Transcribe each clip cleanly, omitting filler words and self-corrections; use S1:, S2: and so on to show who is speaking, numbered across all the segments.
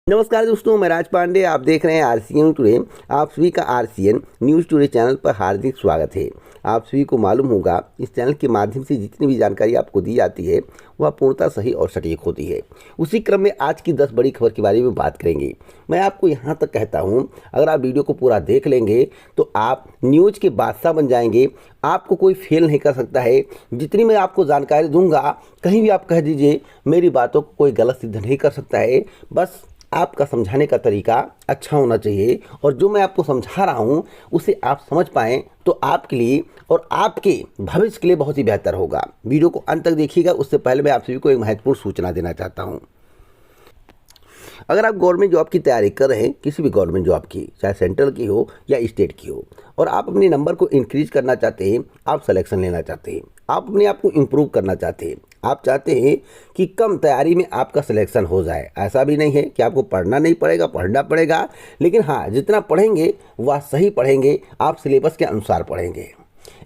S1: नमस्कार दोस्तों, मैं राज पांडे। आप देख रहे हैं आरसीएन टुडे। आप सभी का आरसीएन न्यूज़ टुडे चैनल पर हार्दिक स्वागत है। आप सभी को मालूम होगा, इस चैनल के माध्यम से जितनी भी जानकारी आपको दी जाती है वह पूर्णतः सही और सटीक होती है। उसी क्रम में आज की 10 बड़ी खबर के बारे में बात करेंगे। मैं आपको यहाँ तक कहता हूँ, अगर आप वीडियो को पूरा देख लेंगे तो आप न्यूज़ के बादशाह बन जाएंगे। आपको कोई फेल नहीं कर सकता है। जितनी मैं आपको जानकारी दूंगा, कहीं भी आप कह दीजिए, मेरी बातों को कोई गलत सिद्ध नहीं कर सकता है। बस आपका समझाने का तरीका अच्छा होना चाहिए और जो मैं आपको समझा रहा हूँ उसे आप समझ पाएँ तो आपके लिए और आपके भविष्य के लिए बहुत ही बेहतर होगा। वीडियो को अंत तक देखिएगा। उससे पहले मैं आप सभी को एक महत्वपूर्ण सूचना देना चाहता हूँ। अगर आप गवर्नमेंट जॉब की तैयारी कर रहे हैं, किसी भी गवर्नमेंट जॉब की, चाहे सेंट्रल की हो या स्टेट की हो, और आप अपने नंबर को इंक्रीज करना चाहते हैं, आप सिलेक्शन लेना चाहते हैं, आप अपने आप को इम्प्रूव करना चाहते हैं, आप चाहते हैं कि कम तैयारी में आपका सिलेक्शन हो जाए। ऐसा भी नहीं है कि आपको पढ़ना नहीं पड़ेगा, पढ़ना पड़ेगा, लेकिन हाँ, जितना पढ़ेंगे वह सही पढ़ेंगे, आप सिलेबस के अनुसार पढ़ेंगे।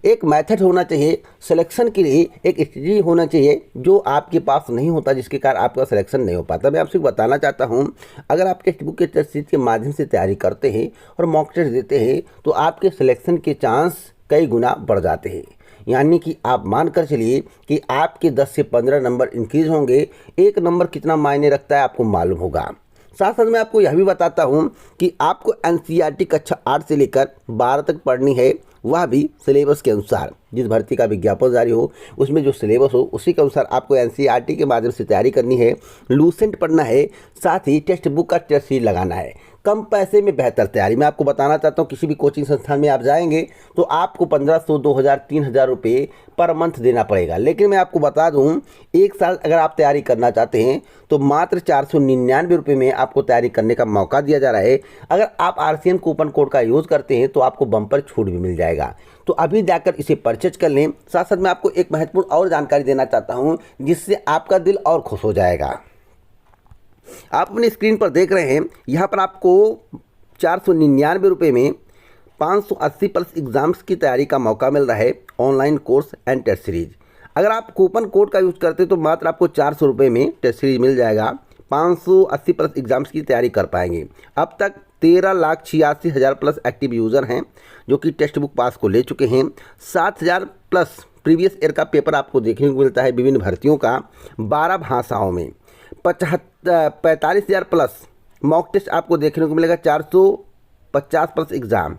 S1: एक मेथड होना चाहिए सिलेक्शन के लिए, एक स्ट्रेटजी होना चाहिए जो आपके पास नहीं होता, जिसके कारण आपका सिलेक्शन नहीं हो पाता। मैं आपसे बताना चाहता हूं, अगर आप टेक्स्ट बुक के टेस्ट सीरीज के माध्यम से तैयारी करते हैं और मॉक टेस्ट देते हैं तो आपके सिलेक्शन के चांस कई गुना बढ़ जाते हैं। यानी कि आप मान कर चलिए कि आपके 10 से 15 नंबर इंक्रीज होंगे। एक नंबर कितना मायने रखता है आपको मालूम होगा। साथ साथ मैं आपको यह भी बताता हूं कि आपको एनसीईआरटी कक्षा 8 से लेकर 12 तक पढ़नी है, वह भी सिलेबस के अनुसार। जिस भर्ती का विज्ञापन जारी हो उसमें जो सिलेबस हो उसी के अनुसार आपको एनसीईआरटी के माध्यम से तैयारी करनी है। लूसेंट पढ़ना है, साथ ही टेक्स्ट बुक का टेस्ट सीरीज लगाना है। कम पैसे में बेहतर तैयारी। मैं आपको बताना चाहता हूँ, किसी भी कोचिंग संस्थान में आप जाएंगे तो आपको 1500, 2000, 3000 रुपये पर मंथ देना पड़ेगा। लेकिन मैं आपको बता दूं, एक साल अगर आप तैयारी करना चाहते हैं तो मात्र 499 रुपये में आपको तैयारी करने का मौका दिया जा रहा है। अगर आप आरसीएन कूपन कोड का यूज़ करते हैं तो आपको बम्पर छूट भी मिल जाएगा। तो अभी जाकर इसे परचेज कर लें। साथ साथ मैं आपको एक महत्वपूर्ण और जानकारी देना चाहता हूँ जिससे आपका दिल और खुश हो जाएगा। आप अपनी स्क्रीन पर देख रहे हैं, यहाँ पर आपको 499 रुपये में 580 प्लस एग्ज़ाम्स की तैयारी का मौका मिल रहा है, online course and test series. अगर आप कूपन कोड का यूज़ करते तो मात्र आपको 400 रुपये में टेस्ट सीरीज मिल जाएगा। 580 प्लस एग्ज़ाम्स की तैयारी कर पाएंगे। अब तक 13,86,000 प्लस एक्टिव यूज़र हैं जो कि टेक्स्ट बुक पास को ले चुके हैं। 7,000 प्लस प्रीवियस ईयर का पेपर आपको देखने को मिलता है विभिन्न भर्तियों का 12 भाषाओं में। 45,000 प्लस मॉक टेस्ट आपको देखने को मिलेगा। 450 प्लस एग्ज़ाम।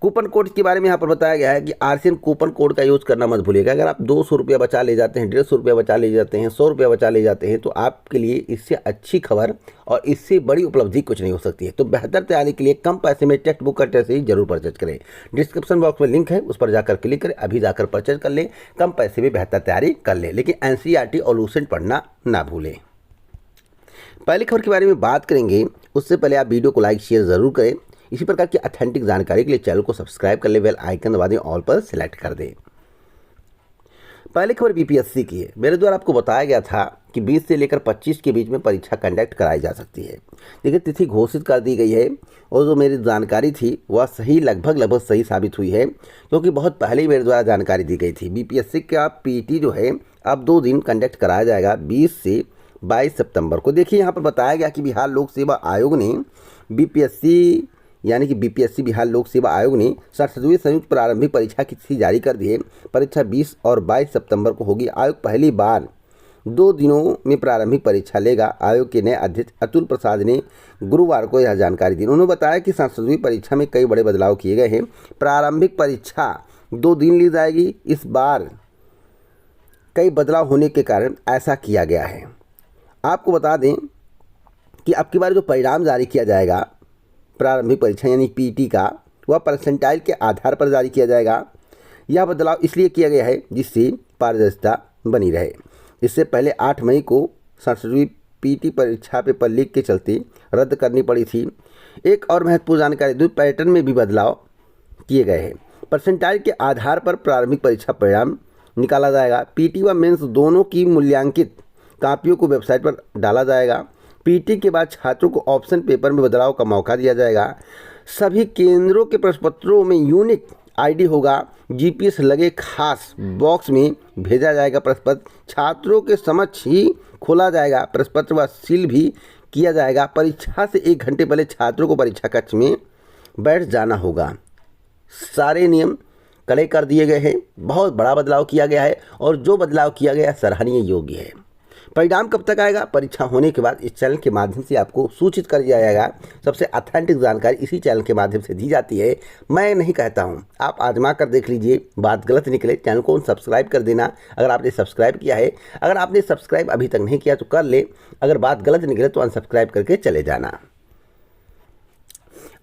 S1: कूपन कोड के बारे में यहाँ पर बताया गया है कि आरसीएन कूपन कोड का यूज़ करना मत भूलिएगा। अगर आप 200 रुपया बचा ले जाते हैं, 150 रुपया बचा ले जाते हैं, 100 रुपया बचा ले जाते हैं तो आपके लिए इससे अच्छी खबर और इससे बड़ी उपलब्धि कुछ नहीं हो सकती है। तो बेहतर तैयारी के लिए कम पैसे में टेक्स्ट बुक का टेस्ट ही जरूर परचेज करें। डिस्क्रिप्शन बॉक्स में लिंक है, उस पर जाकर क्लिक करें। अभी जाकर परचेज कर लें, कम पैसे में बेहतर तैयारी कर लें, लेकिन एनसीईआरटी और लूसेंट पढ़ना ना भूलें। पहली खबर के बारे में बात करेंगे, उससे पहले आप वीडियो को लाइक शेयर ज़रूर करें। इसी प्रकार की ऑथेंटिक जानकारी के लिए चैनल को सब्सक्राइब कर ले, बेल आइकन दबा दें, ऑल पर सिलेक्ट कर दें। पहली खबर बीपीएससी की है। मेरे द्वारा आपको बताया गया था कि 20 से लेकर 25 के बीच में परीक्षा कंडक्ट कराई जा सकती है। देखिए, तिथि घोषित कर दी गई है और जो मेरी जानकारी थी वह सही लगभग सही साबित हुई है, क्योंकि बहुत पहले ही मेरे द्वारा जानकारी दी गई थी। बीपीएससी का पीटी जो है अब 2 दिन कंडक्ट कराया जाएगा, 20 से 22 सितंबर को। देखिए, यहाँ पर बताया गया कि बिहार लोक सेवा आयोग ने बीपीएससी यानी कि बीपीएससी बिहार लोक सेवा आयोग ने 67वीं संयुक्त प्रारंभिक परीक्षा की तिथि जारी कर दी है। परीक्षा 20 और 22 सितंबर को होगी। आयोग पहली बार 2 दिनों में प्रारंभिक परीक्षा लेगा। आयोग के नए अध्यक्ष अतुल प्रसाद ने गुरुवार को यह जानकारी दी। उन्होंने बताया कि 67वीं परीक्षा में कई बड़े बदलाव किए गए हैं। प्रारंभिक परीक्षा 2 दिन ली जाएगी। इस बार कई बदलाव होने के कारण ऐसा किया गया है। आपको बता दें कि अब की बार जो परिणाम जारी किया जाएगा प्रारंभिक परीक्षा यानी पीटी का, वह परसेंटाइल के आधार पर जारी किया जाएगा। यह बदलाव इसलिए किया गया है जिससे पारदर्शिता बनी रहे। इससे पहले 8 मई को 67वीं पीटी परीक्षा पेपर लीक के चलते रद्द करनी पड़ी थी। एक और महत्वपूर्ण जानकारी दूँ, पैटर्न में भी बदलाव किए गए हैं। परसेंटाइल के आधार पर प्रारंभिक परीक्षा परिणाम निकाला जाएगा। पीटी व मेंस दोनों की मूल्यांकित कापियों को वेबसाइट पर डाला जाएगा। पीटी के बाद छात्रों को ऑप्शन पेपर में बदलाव का मौका दिया जाएगा। सभी केंद्रों के प्रश्नपत्रों में यूनिक आईडी होगा। जीपीएस लगे खास बॉक्स में भेजा जाएगा। प्रश्नपत्र छात्रों के समक्ष ही खोला जाएगा। प्रश्नपत्र व सील भी किया जाएगा। परीक्षा से 1 घंटे पहले छात्रों को परीक्षा कक्ष में बैठ जाना होगा। सारे नियम कड़े कर दिए गए हैं। बहुत बड़ा बदलाव किया गया है और जो बदलाव किया गया सराहनीय योग्य है। परिणाम कब तक आएगा? परीक्षा होने के बाद इस चैनल के माध्यम से आपको सूचित कर दिया जाएगा। सबसे ऑथेंटिक जानकारी इसी चैनल के माध्यम से दी जाती है। मैं नहीं कहता हूं, आप आजमा कर देख लीजिए। बात गलत निकले चैनल को सब्सक्राइब कर देना अगर आपने सब्सक्राइब किया है। अगर आपने सब्सक्राइब अभी तक नहीं किया तो कर ले। अगर बात गलत निकले तो अनसब्सक्राइब करके चले जाना।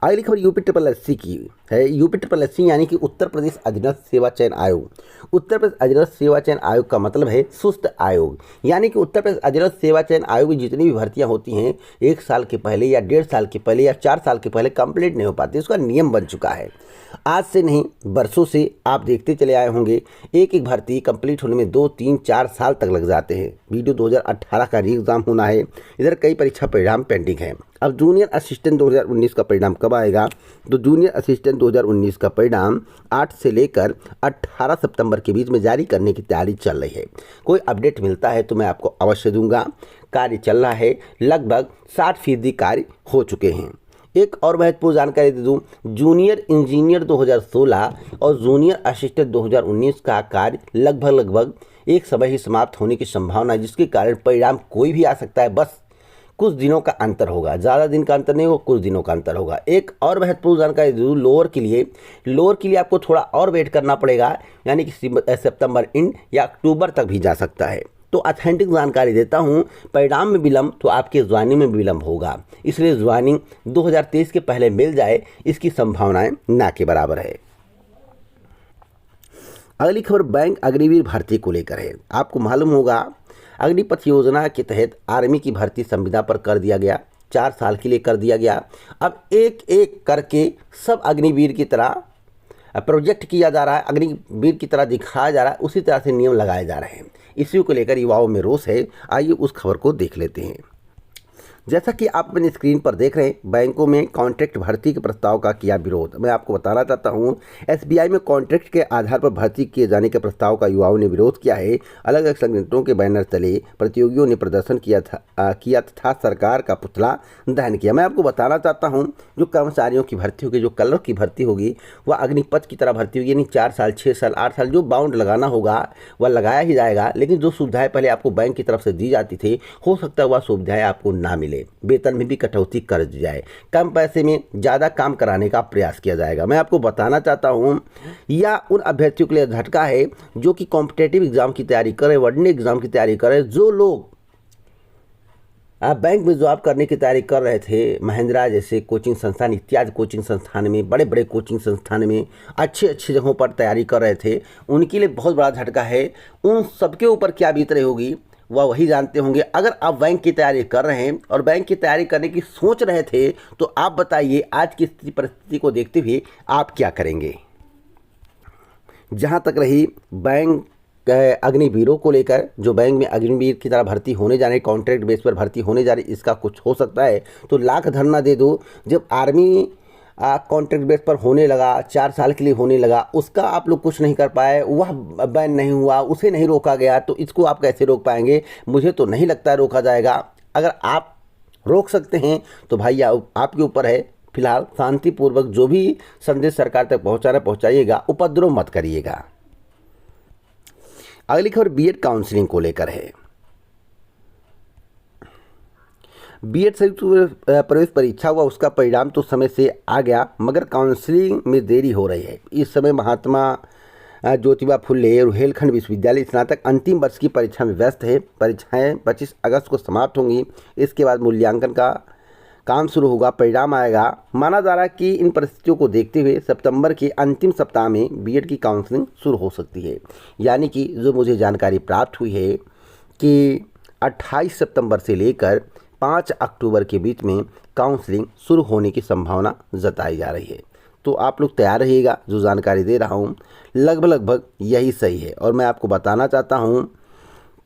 S1: अगली खबर UPSSC की है। UPSSC यानी कि उत्तर प्रदेश अधीनस्थ सेवा चयन आयोग। उत्तर प्रदेश अधीनस्थ सेवा चयन आयोग का मतलब है सुस्त आयोग। यानी कि उत्तर प्रदेश अधीनस्थ सेवा चयन आयोग में जितनी भी भर्तियां होती हैं 1 साल के पहले या 1.5 साल के पहले या 4 साल के पहले कंप्लीट नहीं हो पाती। उसका नियम बन चुका है। आज से नहीं, वर्षों से आप देखते चले आए होंगे एक भर्ती कंप्लीट होने में 2, 3, 4 साल तक लग जाते हैं। वीडियो 2018 का री एग्ज़ाम होना है। इधर कई परीक्षा परिणाम पेंडिंग है। अब जूनियर असिस्टेंट 2019 का परिणाम कब आएगा? तो जूनियर असिस्टेंट 2019 का परिणाम 8 से लेकर 18 सितंबर के बीच में जारी करने की तैयारी चल रही है। कोई अपडेट मिलता है तो मैं आपको अवश्य दूंगा। कार्य चल रहा है, लगभग 60% कार्य हो चुके हैं। एक और महत्वपूर्ण जानकारी दे दूं, जूनियर इंजीनियर 2016 और जूनियर असिस्टेंट 2019 का कार्य लगभग एक समय ही समाप्त होने की संभावना है, जिसके कारण परिणाम कोई भी आ सकता है। बस कुछ दिनों का अंतर होगा, ज़्यादा दिन का अंतर नहीं होगा, कुछ दिनों का अंतर होगा। एक और महत्वपूर्ण जानकारी दे दूं, लोअर के लिए आपको थोड़ा और वेट करना पड़ेगा, यानी कि सितंबर एंड या अक्टूबर तक भी जा सकता है। तो ऑथेंटिक जानकारी देता हूं, परिणाम में विलंब तो आपके ज्वाइनिंग में विलंब होगा। इसलिए ज्वाइनिंग 2023 के पहले मिल जाए, इसकी संभावनाएं ना के बराबर है। अगली खबर बैंक अग्निवीर भर्ती को लेकर है। आपको मालूम होगा अग्निपथ योजना के तहत आर्मी की भर्ती संविदा पर कर दिया गया, 4 साल के लिए कर दिया गया। अब एक एक करके सब अग्निवीर की तरह प्रोजेक्ट किया जा रहा है, अग्निवीर की तरह दिखाया जा रहा है, उसी तरह से नियम लगाए जा रहे हैं। इसी को लेकर युवाओं में रोष है। आइए उस खबर को देख लेते हैं। जैसा कि आप अपनी स्क्रीन पर देख रहे हैं, बैंकों में कॉन्ट्रैक्ट भर्ती के प्रस्ताव का किया विरोध। मैं आपको बताना चाहता हूं, SBI में कॉन्ट्रैक्ट के आधार पर भर्ती किए जाने के प्रस्ताव का युवाओं ने विरोध किया है। अलग अलग संगठनों के बैनर तले प्रतियोगियों ने प्रदर्शन किया तथा सरकार का पुतला दहन किया। मैं आपको बताना चाहता हूँ, जो कर्मचारियों की भर्ती होगी, जो कलर की भर्ती होगी, वह अग्निपथ की तरह भर्ती होगी। यानी 4 साल, 6 साल, 8 साल जो बाउंड लगाना होगा वह लगाया ही जाएगा। लेकिन जो सुविधाएं पहले आपको बैंक की तरफ से दी जाती थी, हो सकता है वह सुविधाएं आपको ना मिले। वेतन में भी कटौती कर दी जाए, कम पैसे में ज़्यादा काम कराने का प्रयास किया जाएगा। मैं आपको बताना चाहता हूं, या उन अभ्यर्थियों के लिए झटका है जो कि कॉम्पिटेटिव एग्जाम की तैयारी करें, वर्डनी एग्जाम की तैयारी करें। जो लोग बैंक में जॉब करने की तैयारी कर रहे थे, महिंद्रा जैसे कोचिंग संस्थान, इत्यादि कोचिंग संस्थान में, बड़े बड़े कोचिंग संस्थान में अच्छे जगहों पर तैयारी कर रहे थे, उनके लिए बहुत बड़ा झटका है। उन सबके ऊपर क्या बीत रही होगी वह वही जानते होंगे। अगर आप बैंक की तैयारी कर रहे हैं और बैंक की तैयारी करने की सोच रहे थे, तो आप बताइए आज की स्थिति परिस्थिति को देखते हुए आप क्या करेंगे। जहां तक रही बैंक अग्निवीरों को लेकर, जो बैंक में अग्निवीर की तरह भर्ती होने जा रही, कॉन्ट्रैक्ट बेस पर भर्ती होने जा रही, इसका कुछ हो सकता है तो लाख धरना दे दो। जब आर्मी कॉन्ट्रैक्ट बेस पर होने लगा, 4 साल के लिए होने लगा, उसका आप लोग कुछ नहीं कर पाए, वह बैन नहीं हुआ, उसे नहीं रोका गया, तो इसको आप कैसे रोक पाएंगे? मुझे तो नहीं लगता है रोका जाएगा। अगर आप रोक सकते हैं तो भाई आपके ऊपर है। फिलहाल शांतिपूर्वक जो भी संदेश सरकार तक पहुँचाना पहुँचाइएगा, उपद्रव मत करिएगा। अगली खबर बीएड काउंसलिंग को लेकर है। बीएड संयुक्त प्रवेश परीक्षा हुआ, उसका परिणाम तो समय से आ गया, मगर काउंसलिंग में देरी हो रही है। इस समय महात्मा ज्योतिबा फुले रुहेलखंड विश्वविद्यालय स्नातक अंतिम वर्ष की परीक्षा में व्यस्त है। परीक्षाएं 25 अगस्त को समाप्त होंगी। इसके बाद मूल्यांकन का काम शुरू होगा, परिणाम आएगा। माना जा रहा है कि इन परिस्थितियों को देखते हुए सितंबर के अंतिम सप्ताह में बीएड की काउंसलिंग शुरू हो सकती है। यानी कि जो मुझे जानकारी प्राप्त हुई है कि 28 सितंबर से लेकर 5 अक्टूबर के बीच में काउंसलिंग शुरू होने की संभावना जताई जा रही है। तो आप लोग तैयार रहिएगा। जो जानकारी दे रहा हूँ लगभग यही सही है। और मैं आपको बताना चाहता हूँ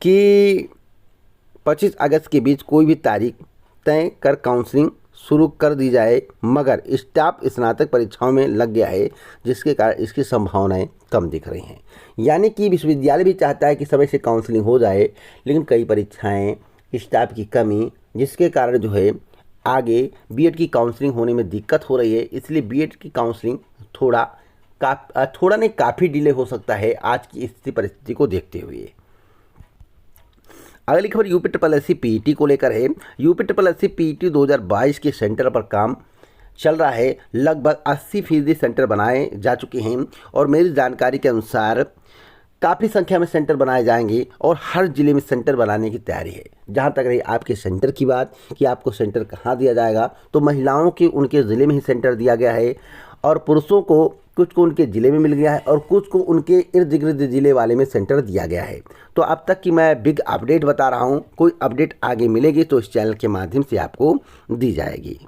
S1: कि 25 अगस्त के बीच कोई भी तारीख तय कर काउंसलिंग शुरू कर दी जाए, मगर स्टाफ स्नातक परीक्षाओं में लग गया है, जिसके कारण इसकी संभावनाएं कम दिख रही हैं। यानी कि विश्वविद्यालय भी चाहता है कि समय से काउंसलिंग हो जाए, लेकिन कई परीक्षाएं, स्टाफ की कमी, जिसके कारण जो है आगे बीएड की काउंसलिंग होने में दिक्कत हो रही है। इसलिए बीएड की काउंसलिंग थोड़ा नहीं काफ़ी डिले हो सकता है आज की स्थिति परिस्थिति को देखते हुए। अगली खबर यूपी ट्रिपल एससी पीईटी को लेकर है। यूपी ट्रिपल एससी पीईटी 2022 के सेंटर पर काम चल रहा है। लगभग 80% सेंटर बनाए जा चुके हैं और मेरी जानकारी के अनुसार काफ़ी संख्या में सेंटर बनाए जाएंगे और हर ज़िले में सेंटर बनाने की तैयारी है। जहां तक रही आपके सेंटर की बात कि आपको सेंटर कहां दिया जाएगा, तो महिलाओं के उनके ज़िले में ही सेंटर दिया गया है और पुरुषों को कुछ को उनके ज़िले में मिल गया है और कुछ को उनके इर्द गिर्द ज़िले वाले में सेंटर दिया गया है। तो अब तक की मैं बिग अपडेट बता रहा हूँ, कोई अपडेट आगे मिलेगी तो इस चैनल के माध्यम से आपको दी जाएगी।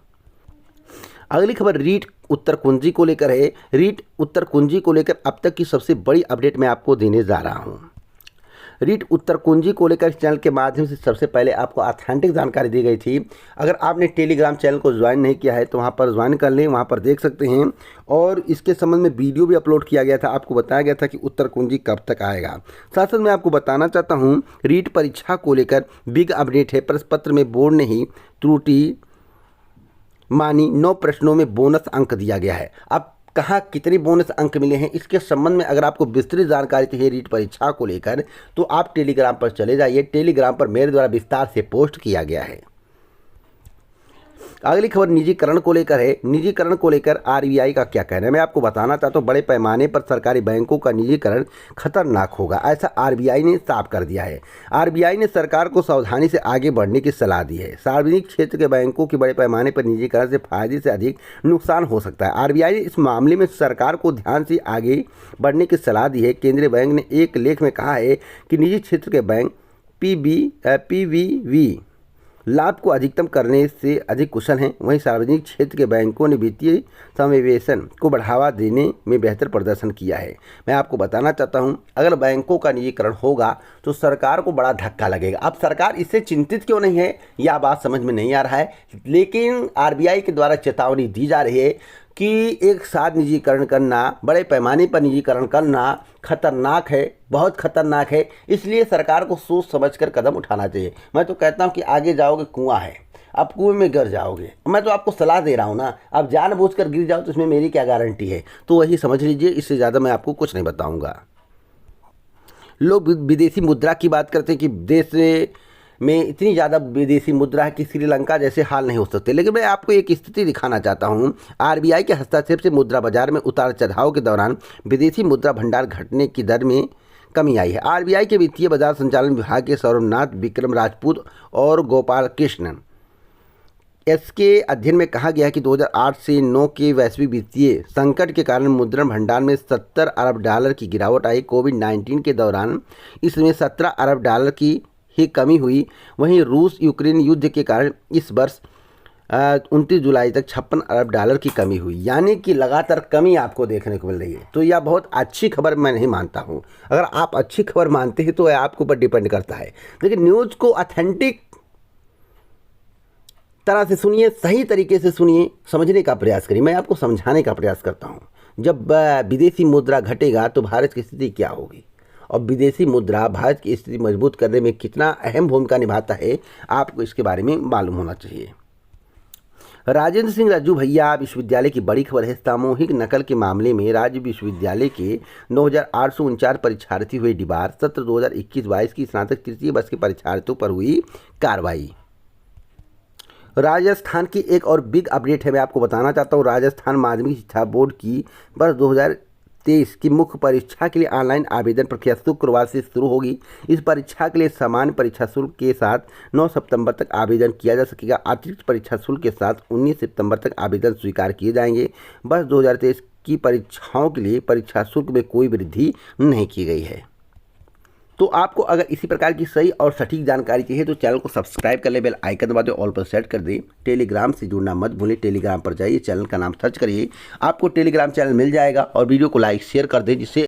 S1: अगली खबर रीट उत्तर कुंजी को लेकर है। रीट उत्तर कुंजी को लेकर अब तक की सबसे बड़ी अपडेट मैं आपको देने जा रहा हूं। रीट उत्तर कुंजी को लेकर इस चैनल के माध्यम से सबसे पहले आपको ऑथेंटिक जानकारी दी गई थी। अगर आपने टेलीग्राम चैनल को ज्वाइन नहीं किया है तो वहां पर ज्वाइन कर लें, वहां पर देख सकते हैं। और इसके संबंध में वीडियो भी अपलोड किया गया था, आपको बताया गया था कि उत्तर कुंजी कब तक आएगा। साथ साथ मैं आपको बताना चाहता हूँ रीट परीक्षा को लेकर बिग अपडेट है। प्रश्न पत्र में बोर्ड ने ही त्रुटि मानी, 9 प्रश्नों में बोनस अंक दिया गया है। अब कहाँ कितने बोनस अंक मिले हैं इसके संबंध में अगर आपको विस्तृत जानकारी चाहिए रीट परीक्षा को लेकर तो आप टेलीग्राम पर चले जाइए। टेलीग्राम पर मेरे द्वारा विस्तार से पोस्ट किया गया है। अगली खबर निजीकरण को लेकर है। निजीकरण को लेकर आरबीआई का क्या कहना है मैं आपको बताना चाहता हूँ। बड़े पैमाने पर सरकारी बैंकों का निजीकरण खतरनाक होगा, ऐसा आरबीआई ने साफ कर दिया है। आरबीआई ने सरकार को सावधानी से आगे बढ़ने की सलाह दी है। सार्वजनिक क्षेत्र के बैंकों की बड़े पैमाने पर निजीकरण से फायदे से अधिक नुकसान हो सकता है। आरबीआई ने इस मामले में सरकार को ध्यान से आगे बढ़ने की सलाह दी है। केंद्रीय बैंक ने एक लेख में कहा है कि निजी क्षेत्र के बैंक पीवीवी लाभ को अधिकतम करने से अधिक कुशल हैं। वहीं सार्वजनिक क्षेत्र के बैंकों ने वित्तीय समावेशन को बढ़ावा देने में बेहतर प्रदर्शन किया है। मैं आपको बताना चाहता हूं, अगर बैंकों का निजीकरण होगा तो सरकार को बड़ा धक्का लगेगा। अब सरकार इससे चिंतित क्यों नहीं है यह बात समझ में नहीं आ रहा है, लेकिन आरबीआई के द्वारा चेतावनी दी जा रही है कि एक साथ निजीकरण करना, बड़े पैमाने पर निजीकरण करना खतरनाक है, बहुत खतरनाक है। इसलिए सरकार को सोच समझकर कदम उठाना चाहिए। मैं तो कहता हूं कि आगे जाओगे कुआं है, आप कुएं में गिर जाओगे। मैं तो आपको सलाह दे रहा हूं ना, आप जानबूझकर गिर जाओ तो इसमें मेरी क्या गारंटी है। तो वही समझ लीजिए, इससे ज़्यादा मैं आपको कुछ नहीं बताऊँगा। लोग विदेशी मुद्रा की बात करते हैं कि देश में इतनी ज़्यादा विदेशी मुद्रा है कि श्रीलंका जैसे हाल नहीं हो सकते, लेकिन मैं आपको एक स्थिति दिखाना चाहता हूं। आरबीआई के हस्तक्षेप से मुद्रा बाजार में उतार चढ़ाव के दौरान विदेशी मुद्रा भंडार घटने की दर में कमी आई है। आरबीआई के वित्तीय बाजार संचालन विभाग के सौरभनाथ विक्रम राजपूत और गोपाल कृष्ण इसके अध्ययन में कहा गया है कि 2008 से 9 के वैश्विक वित्तीय संकट के कारण मुद्रा भंडार में $70 अरब की गिरावट आई। कोविड-19 के दौरान इसमें $17 अरब की ही कमी हुई। वहीं रूस यूक्रेन युद्ध के कारण इस वर्ष 29 जुलाई तक $56 अरब की कमी हुई, यानी कि लगातार कमी आपको देखने को मिल रही है। तो यह बहुत अच्छी खबर मैं नहीं मानता हूं। अगर आप अच्छी खबर मानते हैं तो यह आपके ऊपर डिपेंड करता है, लेकिन न्यूज़ को ऑथेंटिक तरह से सुनिए, सही तरीके से सुनिए, समझने का प्रयास करिए। मैं आपको समझाने का प्रयास करता हूँ। जब विदेशी मुद्रा घटेगा तो भारत की स्थिति क्या होगी और विदेशी मुद्रा भारत की स्थिति मजबूत करने में कितना अहम भूमिका निभाता है, आपको इसके बारे में मालूम होना चाहिए। राजेंद्र सिंह राजू भैया विश्वविद्यालय की बड़ी खबर है। सामूहिक नकल के मामले में राज्य विश्वविद्यालय के 9,849 परीक्षार्थी हुए डिबार। सत्र 2021-22 की स्नातक तृतीय वर्ष के परीक्षार्थियों पर हुई कार्रवाई। राजस्थान की एक और बिग अपडेट है, मैं आपको बताना चाहता हूँ। राजस्थान माध्यमिक शिक्षा बोर्ड की वर्ष 2023 की मुख्य परीक्षा के लिए ऑनलाइन आवेदन प्रक्रिया शुक्रवार से शुरू होगी। इस परीक्षा के लिए सामान्य परीक्षा शुल्क के साथ 9 सितंबर तक आवेदन किया जा सकेगा। अतिरिक्त परीक्षा शुल्क के साथ 19 सितंबर तक आवेदन स्वीकार किए जाएंगे। वर्ष 2023 की परीक्षाओं के लिए परीक्षा शुल्क में कोई वृद्धि नहीं की गई है। तो आपको अगर इसी प्रकार की सही और सटीक जानकारी चाहिए तो चैनल को सब्सक्राइब कर ले, बेल आइकन दबा दे, ऑल पर सेट कर दे। टेलीग्राम से जुड़ना मत भूलें। टेलीग्राम पर जाइए, चैनल का नाम सर्च करिए, आपको टेलीग्राम चैनल मिल जाएगा और वीडियो को लाइक शेयर कर दें, जिससे